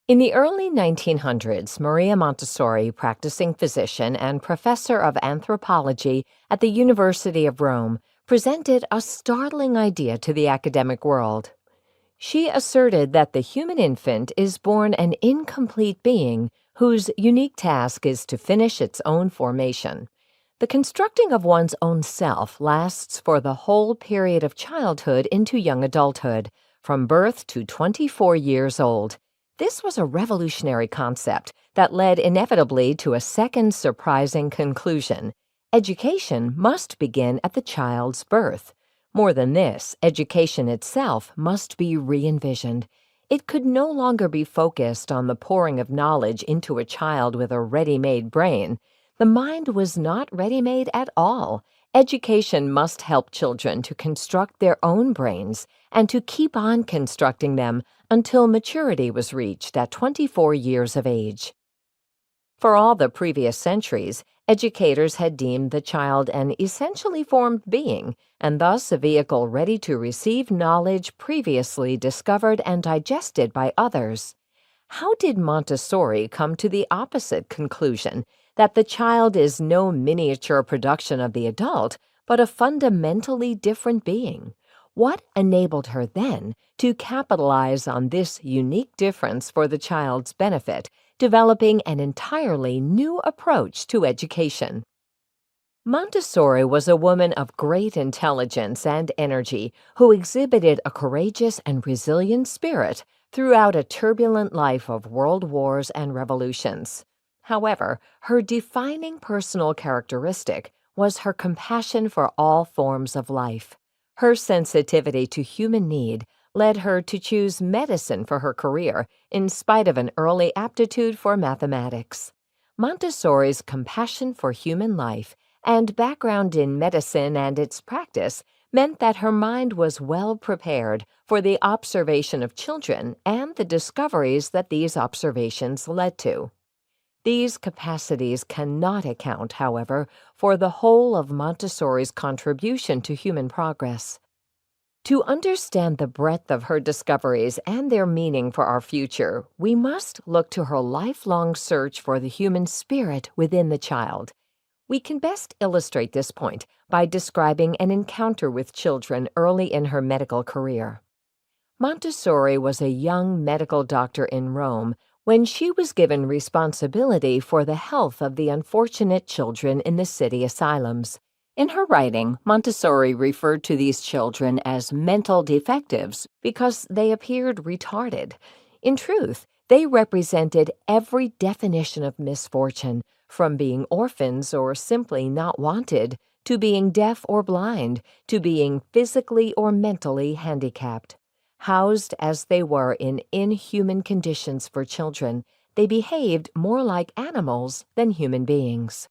In the early 1900s, Maria Montessori, practicing physician and professor of anthropology at the University of Rome, presented a startling idea to the academic world. She asserted that the human infant is born an incomplete being whose unique task is to finish its own formation. The constructing of one's own self lasts for the whole period of childhood into young adulthood, from birth to 24 years old. This was a revolutionary concept that led inevitably to a second surprising conclusion. Education must begin at the child's birth. More than this, education itself must be re-envisioned. It could no longer be focused on the pouring of knowledge into a child with a ready-made brain. The mind was not ready-made at all. Education must help children to construct their own brains and to keep on constructing them until maturity was reached at 24 years of age. For all the previous centuries, educators had deemed the child an essentially formed being, and thus a vehicle ready to receive knowledge previously discovered and digested by others. How did Montessori come to the opposite conclusion, that the child is no miniature production of the adult, but a fundamentally different being? What enabled her then to capitalize on this unique difference for the child's benefit, developing an entirely new approach to education? Montessori was a woman of great intelligence and energy who exhibited a courageous and resilient spirit throughout a turbulent life of world wars and revolutions. However, her defining personal characteristic was her compassion for all forms of life. Her sensitivity to human need led her to choose medicine for her career in spite of an early aptitude for mathematics. Montessori's compassion for human life and background in medicine and its practice meant that her mind was well prepared for the observation of children and the discoveries that these observations led to. These capacities cannot account, however, for the whole of Montessori's contribution to human progress. To understand the breadth of her discoveries and their meaning for our future, we must look to her lifelong search for the human spirit within the child. We can best illustrate this point by describing an encounter with children early in her medical career. Montessori was a young medical doctor in Rome when she was given responsibility for the health of the unfortunate children in the city asylums. In her writing, Montessori referred to these children as mental defectives because they appeared retarded. In truth, they represented every definition of misfortune, from being orphans or simply not wanted, to being deaf or blind, to being physically or mentally handicapped. Housed as they were in inhuman conditions for children, they behaved more like animals than human beings.